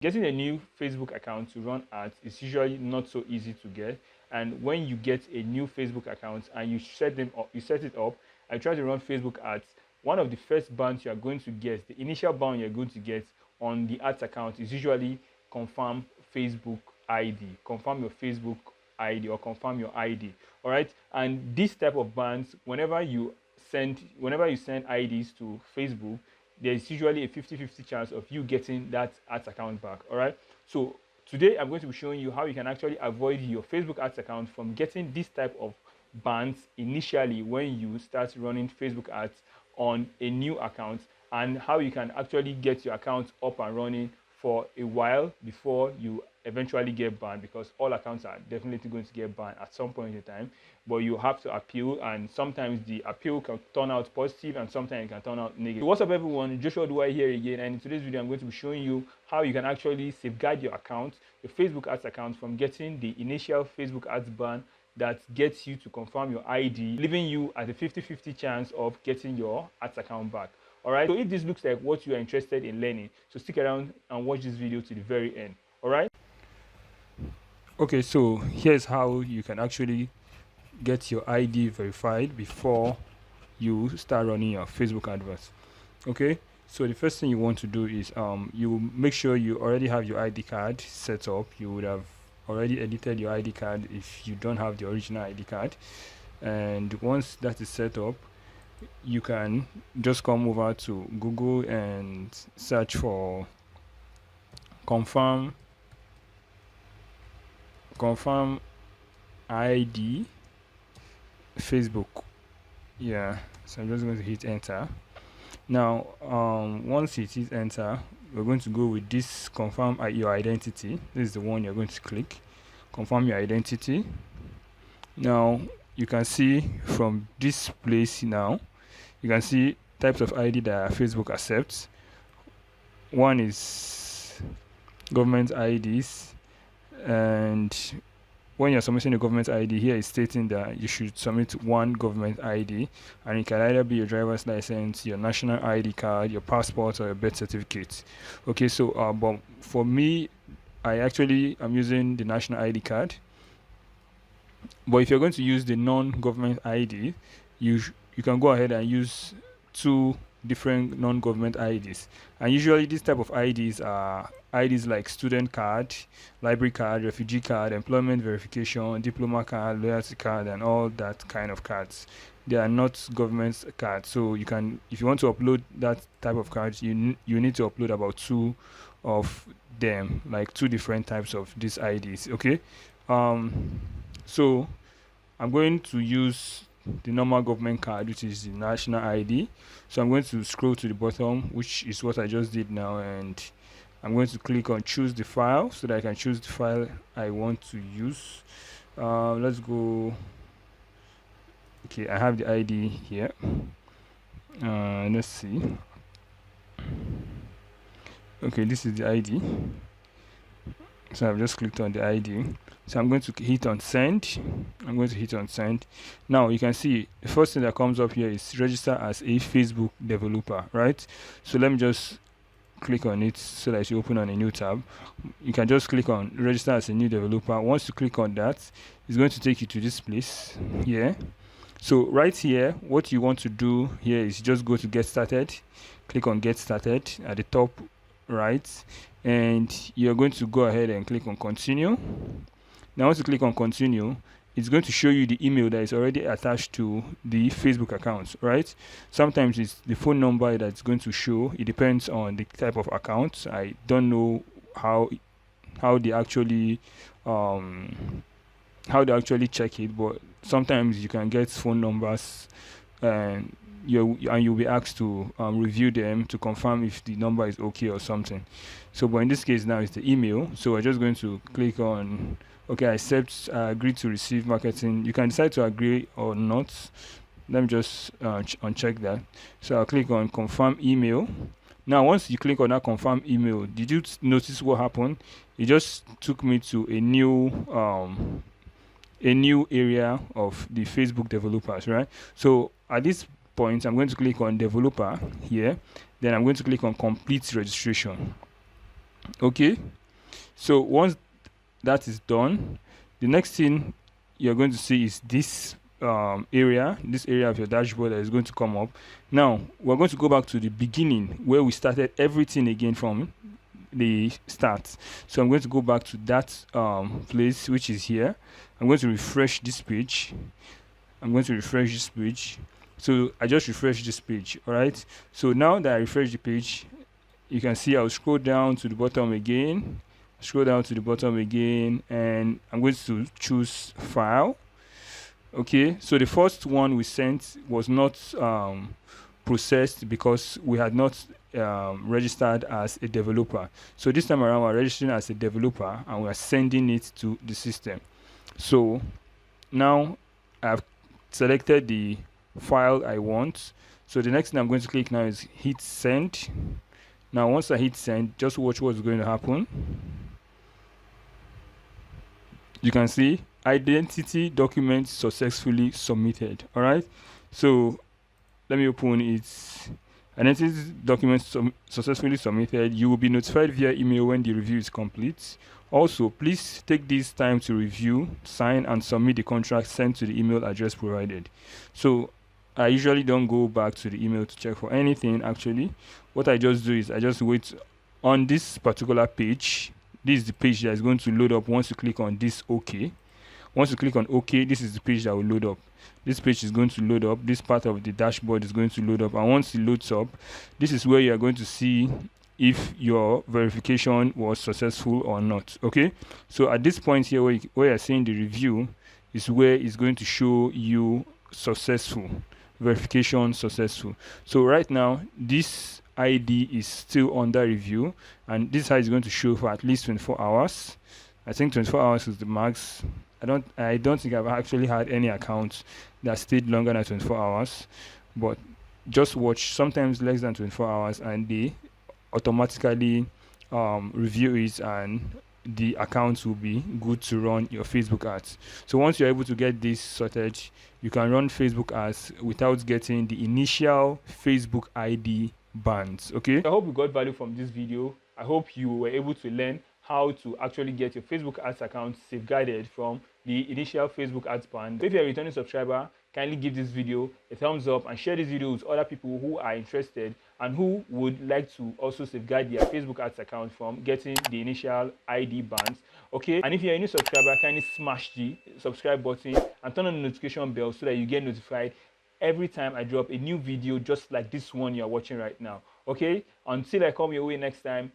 Getting a new Facebook account to run ads is usually not so easy to get. And when you get a new Facebook account and you set it up, and try to run Facebook ads, one of the first bans you are going to get, the initial ban you're going to get on the ads account is usually confirm Facebook ID, confirm your Facebook ID or confirm your ID. All right, and this type of bans, whenever you send IDs to Facebook, there's usually a 50-50 chance of you getting that ads account back. All right, so today I'm going to be showing you how you can actually avoid your Facebook ads account from getting this type of bans initially when you start running Facebook ads on a new account, and how you can actually get your account up and running for a while before you eventually get banned, because all accounts are definitely going to get banned at some point in time, but you have to appeal, and sometimes the appeal can turn out positive and sometimes it can turn out negative. So what's up everyone, Joshua Oduwaiye here again, and in today's video I'm going to be showing you how you can actually safeguard your account, your Facebook ads account, from getting the initial Facebook ads ban that gets you to confirm your ID, leaving you at a 50-50 chance of getting your ads account back. All right, so if this looks like what you are interested in learning, so stick around and watch this video to the very end. All right. Okay, so here's how you can actually get your ID verified before you start running your Facebook adverts. Okay, so the first thing you want to do is you make sure you already have your ID card set up. You would have already edited your ID card if you don't have the original ID card, and once that is set up, you can just come over to Google and search for confirm ID Facebook. Yeah, so I'm just going to hit enter. Now once it is enter, we're going to go with this confirm your identity. This is the one you're going to click, confirm your identity. Now you can see from this place, now you can see types of ID that Facebook accepts. One is government IDs, and when you're submitting a government ID, here is stating that you should submit one government ID, and it can either be your driver's license, your national ID card, your passport, or your birth certificate. Okay, so but for me, I actually am using the national ID card. But if you're going to use the non-government ID, you can go ahead and use two different non-government IDs, and usually this type of IDs are IDs like student card, library card, refugee card, employment verification, diploma card, loyalty card, and all that kind of cards. They are not government cards, so you can, if you want to upload that type of cards, you need to upload about two of them, like two different types of these IDs. Okay, so I'm going to use the normal government card, which is the national ID. So I'm going to scroll to the bottom, which is what I just did now, and I'm going to click on choose the file so that I can choose the file I want to use. Let's go. Okay, I have the ID here. Let's see. Okay, this is the ID. So I've just clicked on the ID. So I'm going to hit on send. Now you can see the first thing that comes up here is register as a Facebook developer, right? So let me just click on it so that you open on a new tab. You can just click on register as a new developer. Once you click on that, it's going to take you to this place here. So right here, what you want to do here is just go to get started, click on get started at the top right, and you're going to go ahead and click on continue. Now once you click on continue, it's going to show you the email that is already attached to the Facebook account, right? Sometimes it's the phone number that's going to show. It depends on the type of account. I don't know how they actually check it, but sometimes you can get phone numbers, and you'll be asked to review them to confirm if the number is okay or something. So but in this case now it's the email, so we're just going to click on okay, I accept, agree to receive marketing. You can decide to agree or not. Let me just uncheck that. So I'll click on confirm email. Now once you click on that confirm email, did you notice what happened? It just took me to a new area of the Facebook developers, right? So at this point, I'm going to click on developer here. Then I'm going to click on complete registration. Okay, so once that is done, the next thing you're going to see is this this area of your dashboard that is going to come up. Now we're going to go back to the beginning where we started everything again from the start. So I'm going to go back to that place, which is here. I'm going to refresh this page. So I just refreshed this page. All right, so now that I refresh the page, you can see I'll scroll down to the bottom again, and I'm going to choose file. Okay, so the first one we sent was not processed because we had not registered as a developer. So this time around we're registering as a developer and we're sending it to the system. So now I've selected the file I want. So the next thing I'm going to click now is hit send. Now once I hit send, just watch what's going to happen. You can see identity document successfully submitted. All right, so let me open it. Identity document successfully submitted. You will be notified via email when the review is complete. Also, please take this time to review, sign, and submit the contract sent to the email address provided. So I usually don't go back to the email to check for anything. Actually, what I just do is I just wait on this particular page. This is the page that is going to load up once you click on this OK. Once you click on OK, this is the page that will load up. This page is going to load up. This part of the dashboard is going to load up. And once it loads up, this is where you are going to see if your verification was successful or not. Okay, so at this point here where you're seeing the review is where it's going to show you successful, verification successful. So right now this ID is still under review, and this is how it's going to show for at least 24 hours. I think 24 hours is the max. I don't think I've actually had any accounts that stayed longer than 24 hours, but just watch, sometimes less than 24 hours and they automatically review it and the accounts will be good to run your Facebook ads. So once you're able to get this sorted, you can run Facebook ads without getting the initial Facebook ID bans. Okay, I hope you got value from this video. I hope you were able to learn how to actually get your Facebook ads account safeguarded from the initial Facebook ads ban. If you're a returning subscriber, kindly give this video a thumbs up and share this video with other people who are interested and who would like to also safeguard their Facebook ads account from getting the initial ID bans. Okay, and if you're a new subscriber, kindly smash the subscribe button and turn on the notification bell so that you get notified every time I drop a new video just like this one you're watching right now. Okay, until I come your way next time,